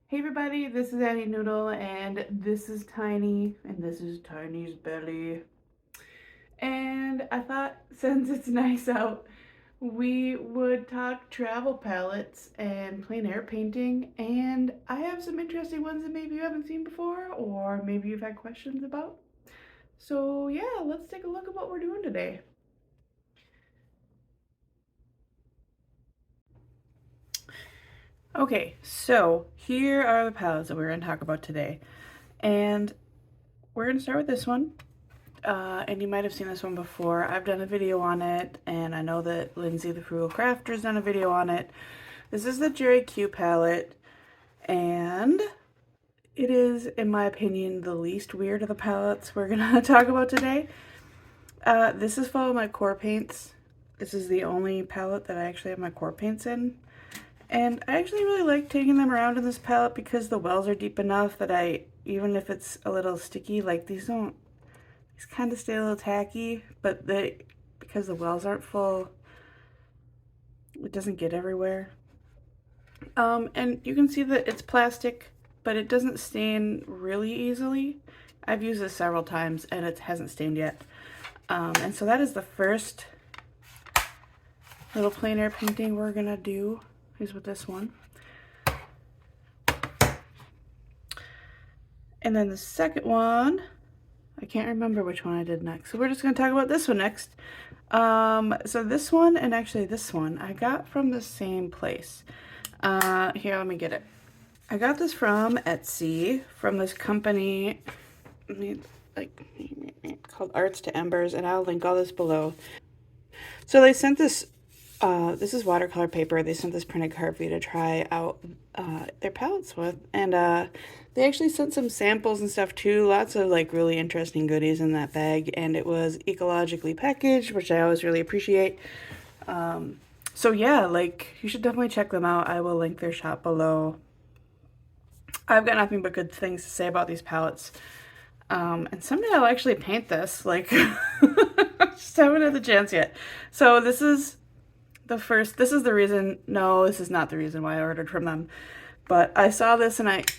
Hey everybody, this is Noodle, and this is Tiny, and this is Tiny's belly. And I thought since it's nice out, we would talk travel palettes and plein air painting, and I have some interesting ones that maybe you haven't seen before, or maybe you've had questions about. So yeah, let's take a look at what we're doing today. Okay, so here are the palettes that we're going to talk about today. And we're going to start with this one. And you might have seen this one before. I've done a video on it, and I know that Lindsay the Frugal Crafter's done a video on it. This is the Jerry Q palette, and it is, in my opinion, the least weird of the palettes we're gonna talk about today. This is full of my core paints. This is the only palette that I actually have my core paints in. And I actually really like taking them around in this palette because the wells are deep enough that even if it's a little sticky, like these kind of stay a little tacky, but because the wells aren't full, it doesn't get everywhere. And you can see that it's plastic, but it doesn't stain really easily. I've used this several times and it hasn't stained yet. And so that is the first little plein air painting we're gonna do, is with this one. And then the second one, I can't remember which one I did next. So we're just gonna talk about this one next. So this one, and actually this one, I got from the same place. Here, let me get it. I got this from Etsy, from this company, called Arts to Embers, and I'll link all this below. So they sent this, this is watercolor paper. They sent this printed card for you to try out their palettes with, and they actually sent some samples and stuff too. Lots of like really interesting goodies in that bag, and it was ecologically packaged, which I always really appreciate. So yeah, like you should definitely check them out. I will link their shop below. I've got nothing but good things to say about these palettes. And someday I'll actually paint this, like, just haven't had the chance yet. So this is the reason, no, this is not the reason why I ordered from them. But I saw this and it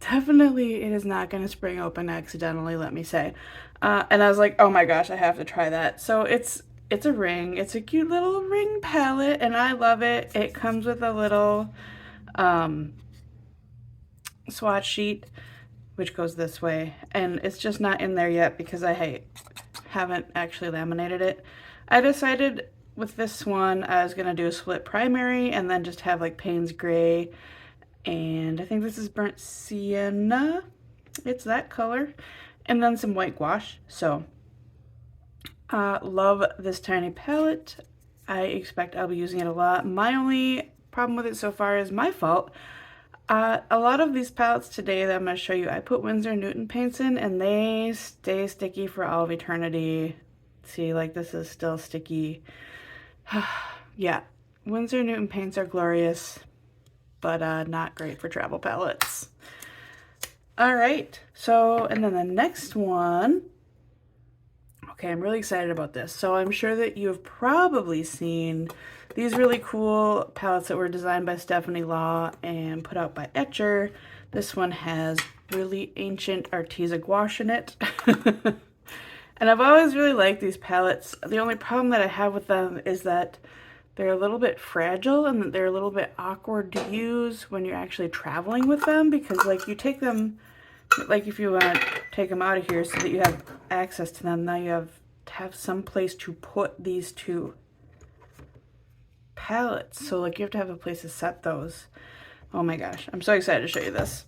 is not going to spring open accidentally, let me say. And I was like, oh my gosh, I have to try that. So it's a ring. It's a cute little ring palette, and I love it. It comes with a little swatch sheet, which goes this way. And it's just not in there yet because I haven't actually laminated it. I decided with this one I was going to do a split primary and then just have like Payne's Gray. And I think this is burnt sienna. It's that color. And then some white gouache. So love this tiny palette. I expect I'll be using it a lot. My only problem with it so far is my fault. A lot of these palettes today that I'm going to show you, I put Winsor & Newton paints in, and they stay sticky for all of eternity. See, like this is still sticky. Yeah, Winsor & Newton paints are glorious, but not great for travel palettes. All right, so, and then the next one, okay, I'm really excited about this. So I'm sure that you've probably seen these really cool palettes that were designed by Stephanie Law and put out by etchr. This one has really ancient Arteza gouache in it. And I've always really liked these palettes. The only problem that I have with them is that they're a little bit fragile and that they're a little bit awkward to use when you're actually traveling with them, because like you take them, like if you want to take them out of here so that you have access to them, now you have to have some place to put these two palettes. So like you have to have a place to set those. Oh my gosh, I'm so excited to show you this.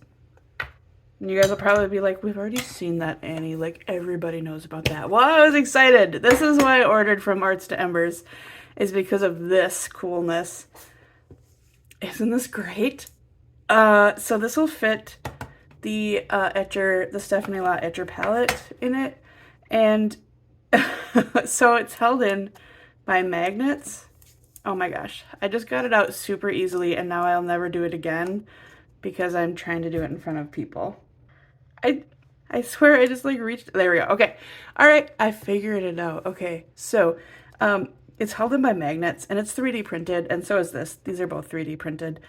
And you guys will probably be like, we've already seen that, Annie. Like everybody knows about that. Well, I was excited. This is why I ordered from Arts to Embers, is because of this coolness. Isn't this great? So this will fit the the Stephanie Law etchr palette in it, and so it's held in by magnets. Oh my gosh, I just got it out super easily, and now I'll never do it again because I'm trying to do it in front of people. I swear I just like reached, there we go. Okay, all right, I figured it out. Okay, so it's held in by magnets, and it's 3D printed, and so is this. These are both 3D printed.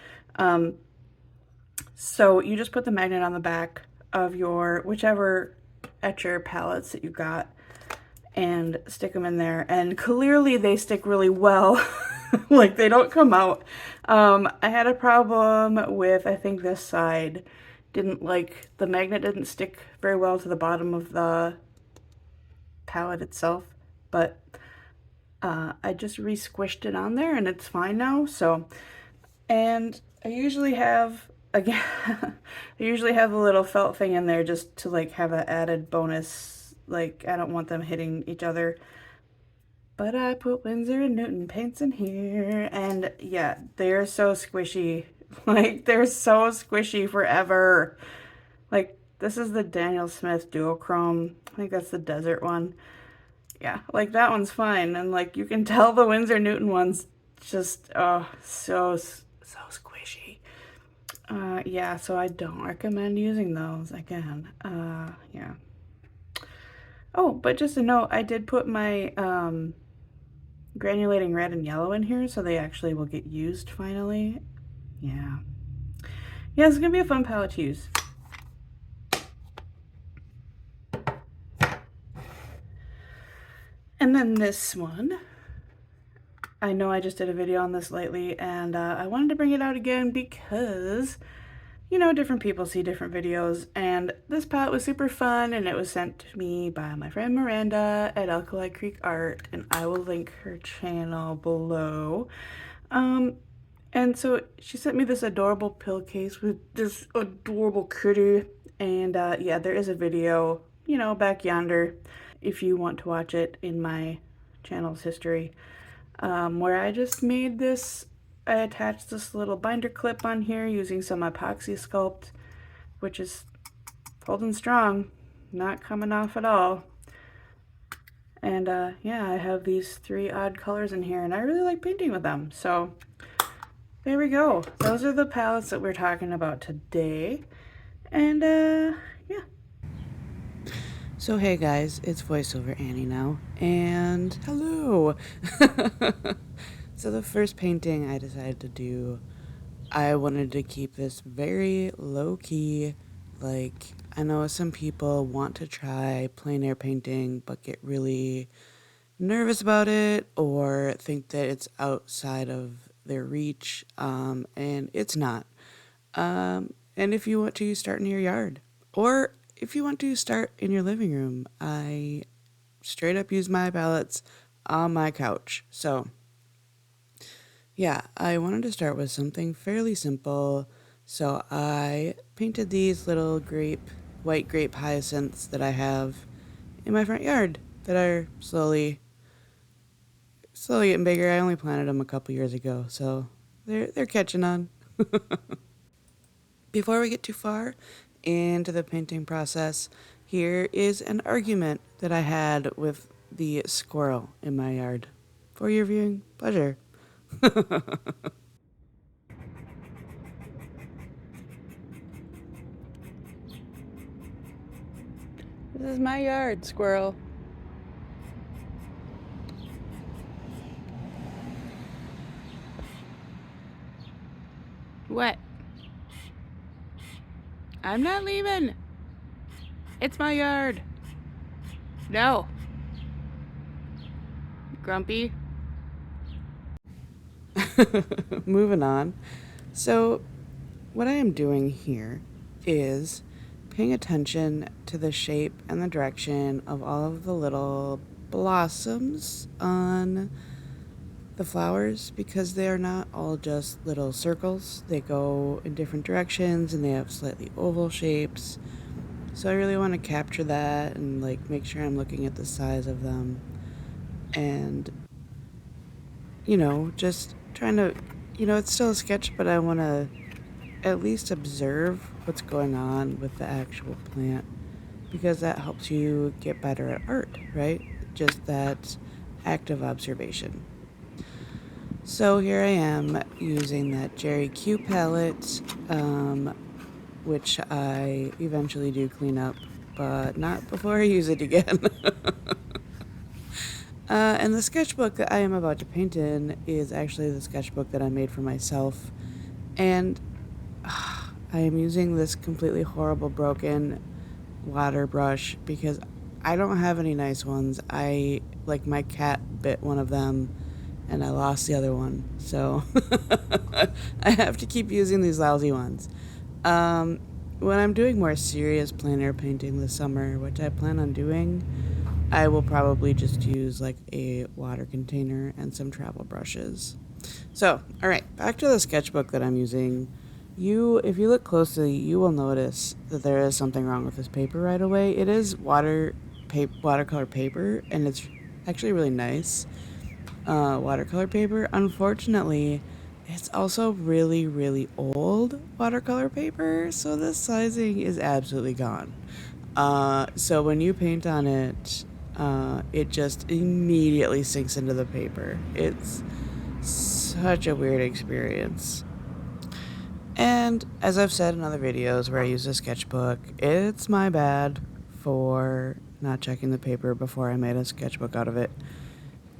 So you just put the magnet on the back of your whichever etcher palettes that you got and stick them in there, and clearly they stick really well. Like they don't come out. I had a problem with, I think this side the magnet didn't stick very well to the bottom of the palette itself, but I just re-squished it on there and it's fine now. So, and I usually have, again, I usually have a little felt thing in there just to like have an added bonus. Like I don't want them hitting each other. But I put Winsor and Newton paints in here, and yeah, they're so squishy. Like, they're so squishy forever. Like, this is the Daniel Smith Duochrome. I think that's the desert one. Yeah, like, that one's fine. And, like, you can tell the Winsor Newton one's just, oh, so squishy. Yeah, so I don't recommend using those again. Yeah. Oh, but just a note, I did put my, granulating red and yellow in here, so they actually will get used finally. Yeah. Yeah, it's gonna be a fun palette to use. And then this one, I know I just did a video on this lately, and I wanted to bring it out again because, you know, different people see different videos, and this palette was super fun, and it was sent to me by my friend Miranda at Alkali Creek Art, and I will link her channel below. And so she sent me this adorable pill case with this adorable critter, and yeah, there is a video, you know, back yonder, if you want to watch it in my channel's history, where I just made this. I attached this little binder clip on here using some epoxy sculpt, which is holding strong, not coming off at all. And yeah, I have these 3 odd colors in here, and I really like painting with them. So there we go. Those are the palettes that we're talking about today. And yeah. So hey guys, it's voiceover Annie now, and hello. So the first painting I decided to do, I wanted to keep this very low-key. Like, I know some people want to try plein air painting but get really nervous about it or think that it's outside of their reach, and it's not. And if you want to start in your yard, or if you want to start in your living room, I straight up use my palettes on my couch. So yeah, I wanted to start with something fairly simple, so I painted these little white grape hyacinths that I have in my front yard that are slowly getting bigger. I only planted them a couple years ago, so they're catching on. Before we get too far into the painting process, here is an argument that I had with the squirrel in my yard. For your viewing pleasure. This is my yard, squirrel. What? I'm not leaving. It's my yard. No. Grumpy. Moving on. So, what I am doing here is paying attention to the shape and the direction of all of the little blossoms on the flowers, because they are not all just little circles. They go in different directions and they have slightly oval shapes. So I really want to capture that and like make sure I'm looking at the size of them, and you know, just trying to, you know, it's still a sketch, but I want to at least observe what's going on with the actual plant, because that helps you get better at art, right? Just that active observation. So here I am using that Jerry Q palette, which I eventually do clean up, but not before I use it again. And the sketchbook that I am about to paint in is actually the sketchbook that I made for myself. And I I am using this completely horrible broken water brush because I don't have any nice ones. Like my cat bit one of them and I lost the other one. So I have to keep using these lousy ones. Um, when I'm doing more serious plein air painting this summer, which I plan on doing, I will probably just use like a water container and some travel brushes. So, all right, back to the sketchbook that I'm using. If you look closely, you will notice that there is something wrong with this paper right away. It is watercolor paper, and it's actually really nice watercolor paper. Unfortunately, it's also really, really old watercolor paper, so the sizing is absolutely gone. So when you paint on it, it just immediately sinks into the paper. It's such a weird experience. And as I've said in other videos where I use a sketchbook, it's my bad for not checking the paper before I made a sketchbook out of it.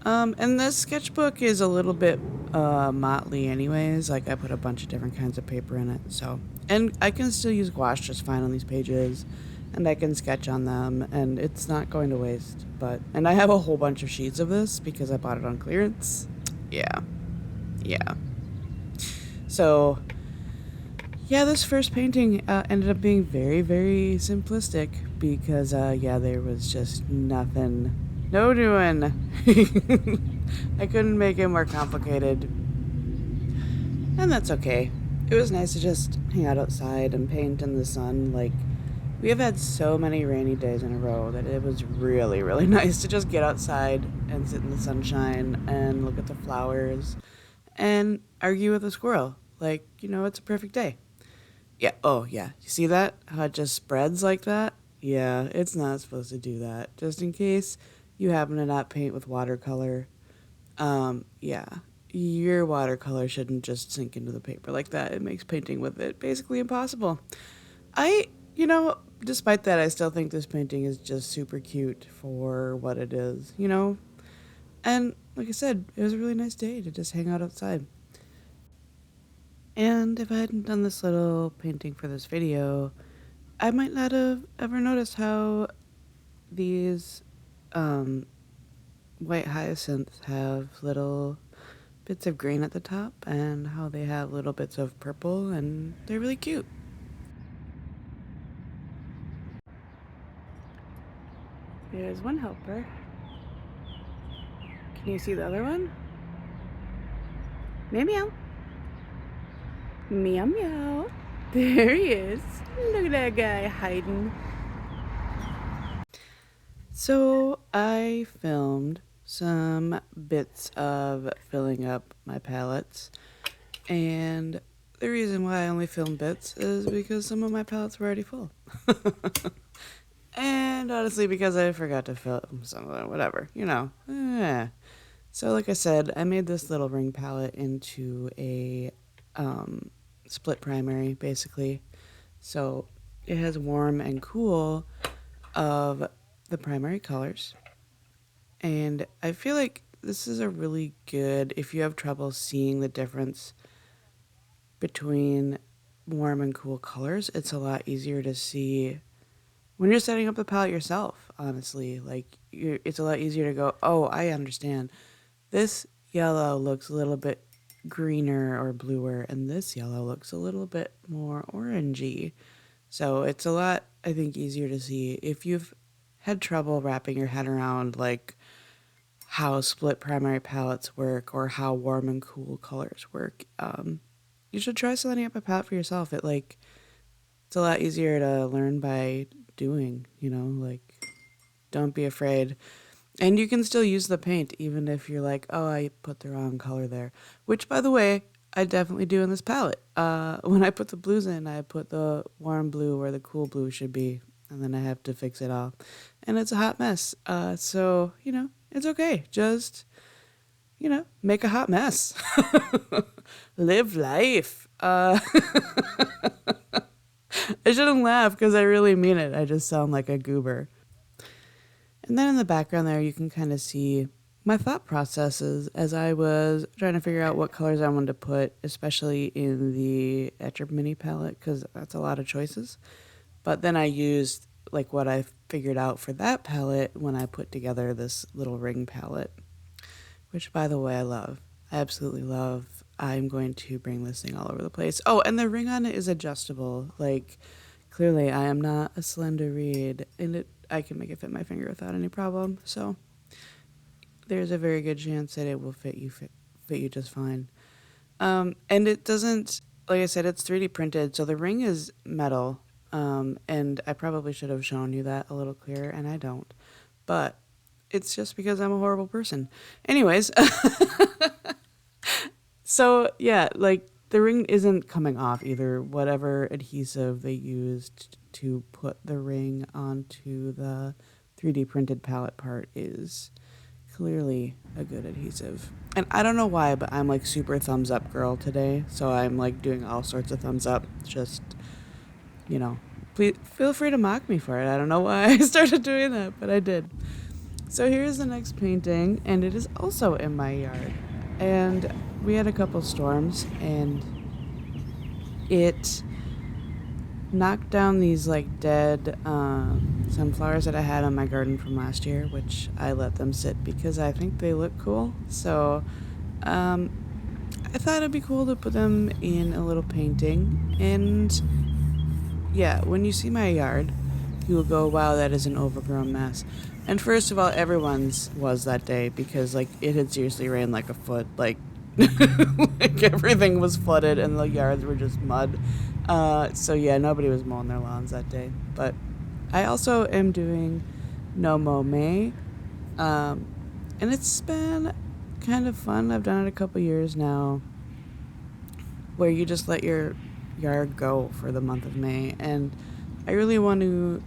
And this sketchbook is a little bit motley anyways. Like I put a bunch of different kinds of paper in it. So, and I can still use gouache just fine on these pages, and I can sketch on them, and it's not going to waste. And I have a whole bunch of sheets of this because I bought it on clearance. Yeah. Yeah. So, yeah, this first painting ended up being very, very simplistic because, there was just nothing. No doing. I couldn't make it more complicated. And that's okay. It was nice to just hang out outside and paint in the sun. Like, we have had so many rainy days in a row that it was really, really nice to just get outside and sit in the sunshine and look at the flowers and argue with a squirrel. Like, it's a perfect day. Yeah. Oh, yeah. You see that? How it just spreads like that? Yeah, it's not supposed to do that. Just in case you happen to not paint with watercolor. Yeah. Your watercolor shouldn't just sink into the paper like that. It makes painting with it basically impossible. I, despite that, I still think this painting is just super cute for what it is. And like I said, it was a really nice day to just hang out outside. And if I hadn't done this little painting for this video, I might not have ever noticed how these white hyacinths have little bits of green at the top and how they have little bits of purple, and they're really cute. There's one helper. Can you see the other one? Meow meow. Meow meow. There he is. Look at that guy hiding. So I filmed some bits of filling up my palettes, and the reason why I only filmed bits is because some of my palettes were already full. And honestly, because I forgot to film some of them, whatever, So like I said, I made this little ring palette into a split primary, basically. So it has warm and cool of the primary colors. And I feel like this is a really good, if you have trouble seeing the difference between warm and cool colors, it's a lot easier to see when you're setting up the palette yourself, honestly. Like, it's a lot easier to go, oh, I understand. This yellow looks a little bit greener or bluer, and this yellow looks a little bit more orangey. So it's a lot, I think, easier to see. If you've had trouble wrapping your head around, like, how split primary palettes work or how warm and cool colors work, you should try setting up a palette for yourself. It's a lot easier to learn by doing, don't be afraid. And you can still use the paint even if you're like, oh, I put the wrong color there, which, by the way, I definitely do in this palette. When I put the blues in, I put the warm blue where the cool blue should be, and then I have to fix it all, and it's a hot mess. So it's okay. Just make a hot mess. Live life. I shouldn't laugh because I really mean it. I just sound like a goober. And then in the background there, you can kind of see My thought process is, as I was trying to figure out what colors I wanted to put, especially in the etchr mini palette, because that's a lot of choices. But then I used like what I figured out for that palette when I put together this little ring palette, which by the way I love. I absolutely love. I'm going to bring this thing all over the place. Oh, and the ring on it is adjustable. Like clearly I am not a slender reed, and I can make it fit my finger without any problem. So there's a very good chance that it will fit you just fine. And it doesn't, like I said, it's 3D printed, so the ring is metal. And I probably should have shown you that a little clearer, and I don't. But it's just because I'm a horrible person. Anyways, so yeah, like the ring isn't coming off either. Whatever adhesive they used to put the ring onto the 3D printed palette part is clearly a good adhesive. And I don't know why, but I'm like super thumbs up girl today. So I'm like doing all sorts of thumbs up. Just, please feel free to mock me for it. I don't know why I started doing that, but I did. So here's the next painting, and it is also in my yard. And we had a couple storms, and it knocked down these like dead sunflowers that I had on my garden from last year, which I let them sit because I think they look cool. So I thought it'd be cool to put them in a little painting. And yeah, when you see my yard, you will go, wow, that is an overgrown mess. And first of all, everyone's was that day because like it had seriously rained like a foot, like like everything was flooded and the yards were just mud. So yeah, nobody was mowing their lawns that day. But I also am doing No Mow May, and it's been kind of fun. I've done it a couple years now, where you just let your yard go for the month of May, and I really want to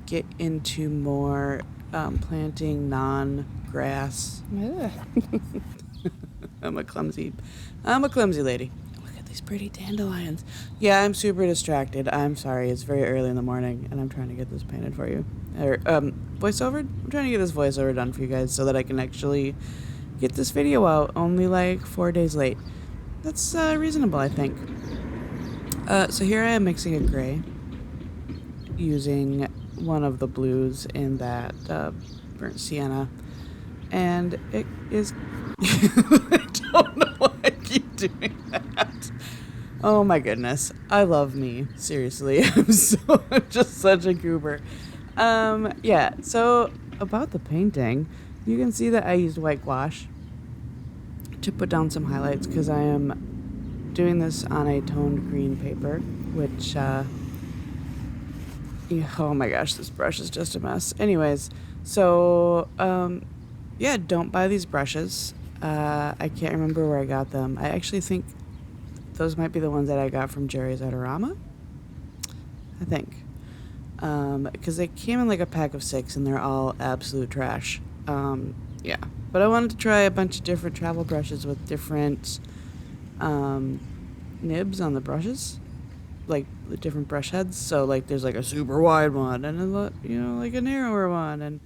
get into more planting non-grass. I'm a clumsy lady. Look at these pretty dandelions. Yeah, I'm super distracted. I'm sorry. It's very early in the morning, and I'm trying to get this painted for you. Or voiceover. I'm trying to get this voiceover done for you guys so that I can actually get this video out. Only like 4 days late. That's reasonable, I think. So here I am mixing a gray using one of the blues in that burnt sienna, and it is I don't know why I keep doing that. Oh my goodness, I love me, seriously. I'm just such a goober. Yeah, so about the painting, you can see that I used white gouache to put down some highlights because I am doing this on a toned green paper, which oh my gosh, this brush is just a mess. Anyways, so yeah, don't buy these brushes. I can't remember where I got them. I actually think those might be the ones that I got from Jerry's Adorama, I think, because they came in like a pack of 6 and they're all absolute trash. Yeah, but I wanted to try a bunch of different travel brushes with different nibs on the brushes, like the different brush heads. So like there's like a super wide one and a like a narrower one, and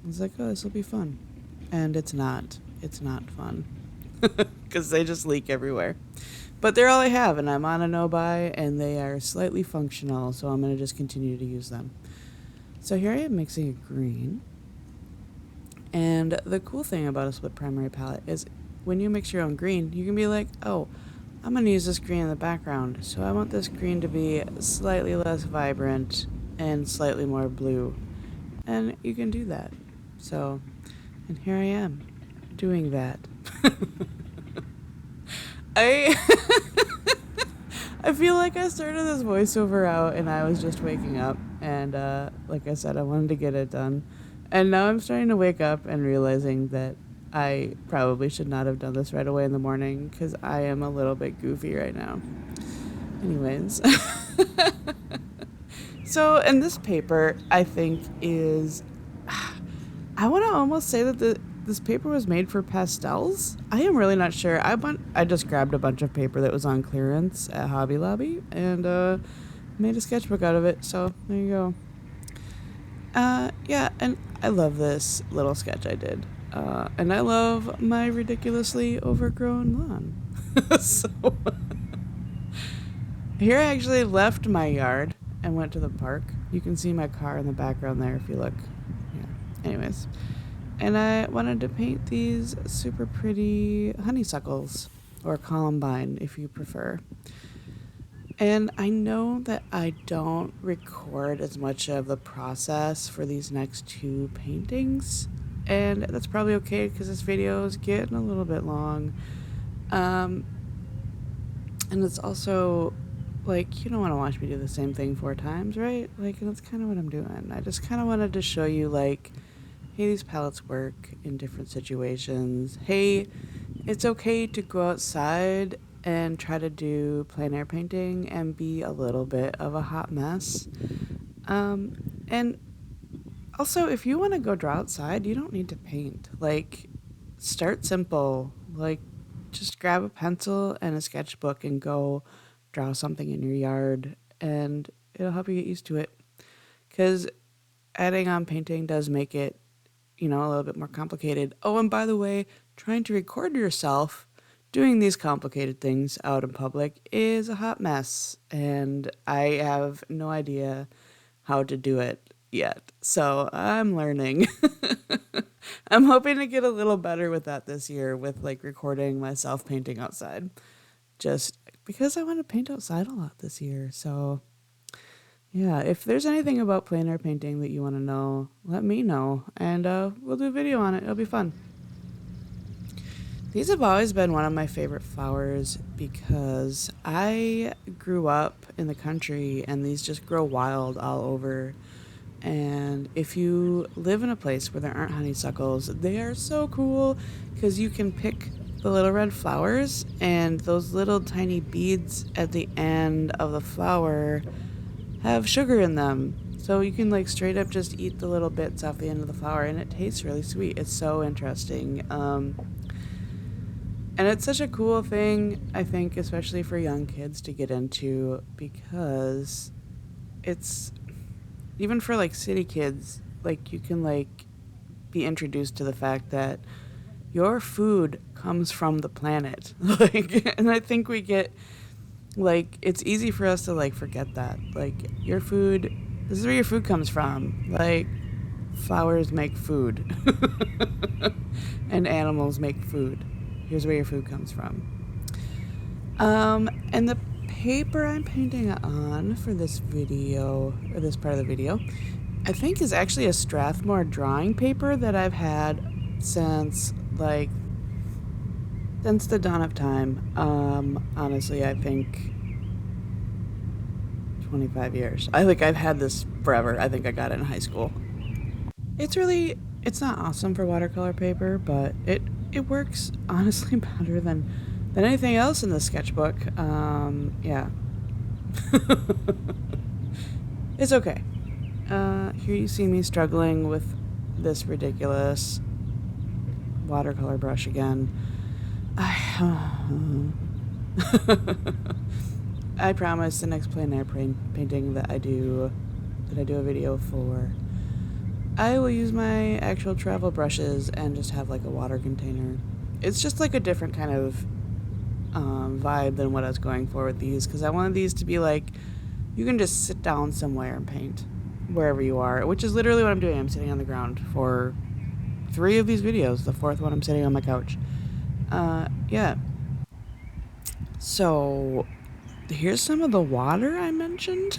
I was like, oh, this will be fun. And it's not fun because they just leak everywhere. But they're all I have, and I'm on a no-buy, and they are slightly functional, so I'm going to just continue to use them. So here I am mixing a green. And the cool thing about a split primary palette is when you mix your own green, you can be like, oh, I'm going to use this green in the background, so I want this green to be slightly less vibrant and slightly more blue. And you can do that. So, and here I am doing that. I feel like I started this voiceover out and I was just waking up, and like I said, I wanted to get it done, and now I'm starting to wake up and realizing that I probably should not have done this right away in the morning because I am a little bit goofy right now. Anyways, so, and this paper I think is, I want to almost say that this paper was made for pastels. I am really not sure. I just grabbed a bunch of paper that was on clearance at Hobby Lobby and made a sketchbook out of it. So there you go. Yeah, and I love this little sketch I did. And I love my ridiculously overgrown lawn. So here I actually left my yard and went to the park. You can see my car in the background there if you look. Yeah. Anyways. And I wanted to paint these super pretty honeysuckles, or columbine if you prefer. And I know that I don't record as much of the process for these next two paintings, and that's probably okay because this video is getting a little bit long. And it's also like, you don't want to watch me do the same thing 4 times, right? Like, and that's kind of what I'm doing. I just kind of wanted to show you, like, hey, these palettes work in different situations. Hey, it's okay to go outside and try to do plein air painting and be a little bit of a hot mess. And also, if you want to go draw outside, you don't need to paint. Like, start simple. Like, just grab a pencil and a sketchbook and go draw something in your yard, and it'll help you get used to it. Because adding on painting does make it, a little bit more complicated. Oh, and by the way, trying to record yourself doing these complicated things out in public is a hot mess, and I have no idea how to do it yet. So I'm learning. I'm hoping to get a little better with that this year with like recording myself painting outside, just because I want to paint outside a lot this year. So yeah, if there's anything about plein air painting that you want to know, let me know, and we'll do a video on it. It'll be fun. These have always been one of my favorite flowers because I grew up in the country and these just grow wild all over. And if you live in a place where there aren't honeysuckles, they are so cool because you can pick the little red flowers, and those little tiny beads at the end of the flower have sugar in them. So you can like straight up just eat the little bits off the end of the flower, and it tastes really sweet. It's so interesting. And it's such a cool thing, I think, especially for young kids to get into, because it's, even for like city kids, like you can like be introduced to the fact that your food comes from the planet. Like, and I think we get, like, it's easy for us to like forget that. Like, your food, this is where your food comes from. Like, flowers make food. And animals make food. Here's where your food comes from. And the paper I'm painting on for this video, or this part of the video, I think is actually a Strathmore drawing paper that I've had since the dawn of time. Honestly, I think 25 years. I've had this forever. I think I got it in high school. It's not awesome for watercolor paper, but it works honestly better than anything else in the sketchbook. Yeah. It's okay. Here you see me struggling with this ridiculous watercolor brush again. I promise the next plein air painting that I do a video for, I will use my actual travel brushes and just have like a water container. It's just like a different kind of vibe than what I was going for with these, because I wanted these to be like, you can just sit down somewhere and paint wherever you are, which is literally what I'm doing. I'm sitting on the ground for 3 of these videos. The 4th one I'm sitting on my couch. Yeah. So here's some of the water I mentioned.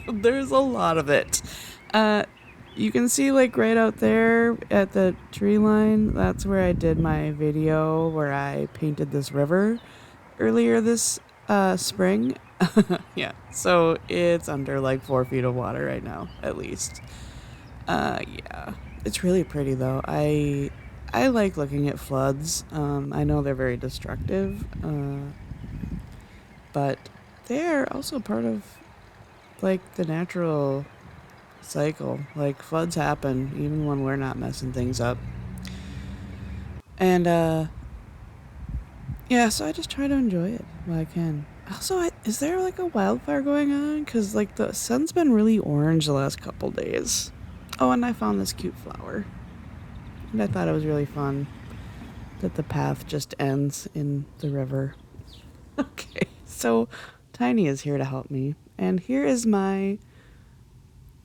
There's a lot of it. You can see like right out there at the tree line, that's where I did my video where I painted this river earlier this spring. Yeah, so it's under like 4 feet of water right now, at least. Yeah, it's really pretty though. I like looking at floods. I know they're very destructive, but they're also part of like the natural cycle. Like, floods happen even when we're not messing things up. And yeah, so I just try to enjoy it while I can. Also, is there like a wildfire going on? Because like the sun's been really orange the last couple days. Oh, and I found this cute flower. and I thought it was really fun that the path just ends in the river. Okay, so Tiny is here to help me, and here is my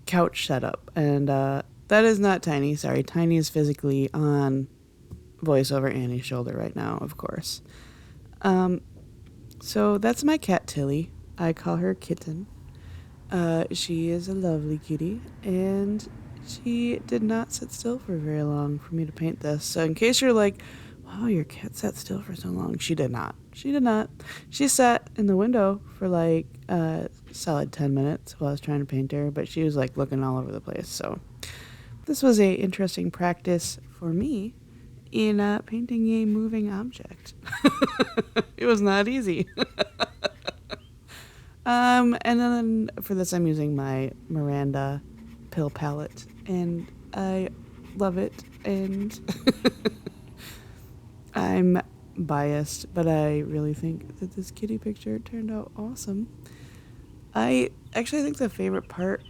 couch setup. And that is not Tiny, sorry. Tiny is physically on voiceover Annie's shoulder right now, of course. So that's my cat Tilly. I call her Kitten. She is a lovely kitty, and she did not sit still for very long for me to paint this. So in case you're like, wow, your cat sat still for so long, she did not. She did not. She sat in the window for like a solid 10 minutes while I was trying to paint her, but she was like looking all over the place. So this was a interesting practice for me in painting a moving object. It was not easy. And then for this, I'm using my Miranda pill palette, and I love it. And I'm biased, but I really think that this kitty picture turned out awesome. I actually think my favorite part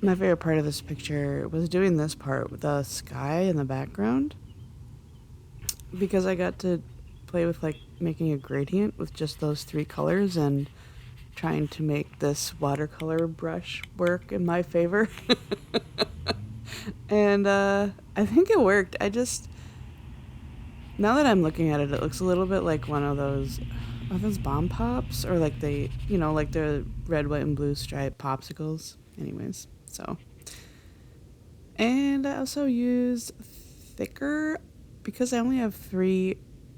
of this picture was doing this part with the sky in the background, because I got to play with like making a gradient with just those three colors and trying to make this watercolor brush work in my favor. And I think it worked. Now that I'm looking at it, it looks a little bit like one of those, are those bomb pops? Or like like the red, white, and blue striped popsicles. Anyways, so. And I also used thicker, because I only have 3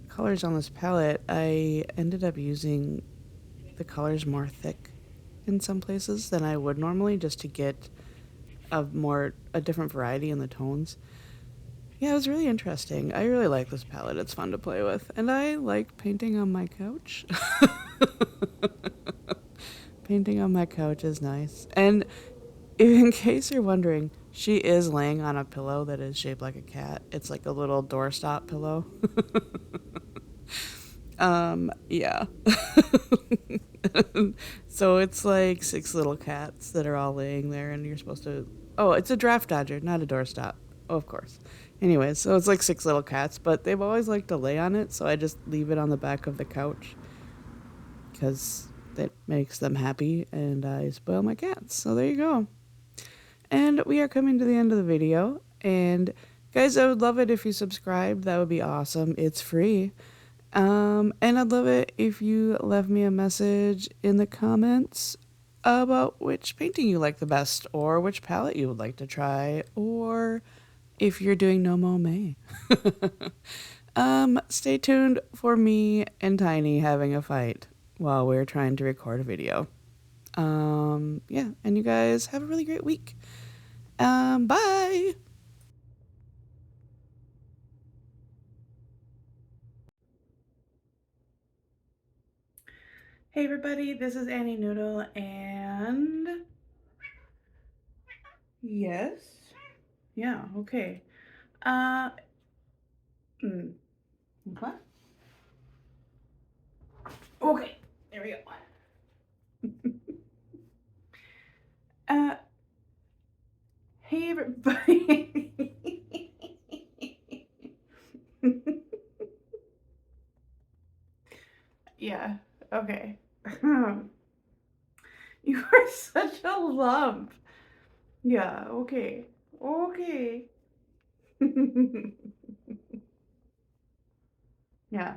colors on this palette, I ended up using the colors more thick in some places than I would normally, just to get a different variety in the tones. Yeah, it was really interesting. I really like this palette. It's fun to play with, and I like painting on my couch. Painting on my couch is nice. And in case you're wondering, she is laying on a pillow that is shaped like a cat. It's like a little doorstop pillow. Yeah. So it's like 6 little cats that are all laying there, and you're supposed to. Oh, it's a draft dodger, not a doorstop. Oh, of course. Anyways, so it's like 6 little cats, but they've always liked to lay on it, so I just leave it on the back of the couch because that makes them happy, and I spoil my cats. So there you go. And we are coming to the end of the video. And guys, I would love it if you subscribed. That would be awesome. It's free. And I'd love it if you left me a message in the comments about which painting you like the best, or which palette you would like to try, or if you're doing No Mo May. Stay tuned for me and Tiny having a fight while we're trying to record a video. Yeah, and you guys have a really great week. Bye! Hey everybody, this is Annie Noodle, and yes, yeah, okay. What? Okay, there we go. Hey everybody. Yeah, okay. You are such a lump. Yeah, okay. Okay. Yeah.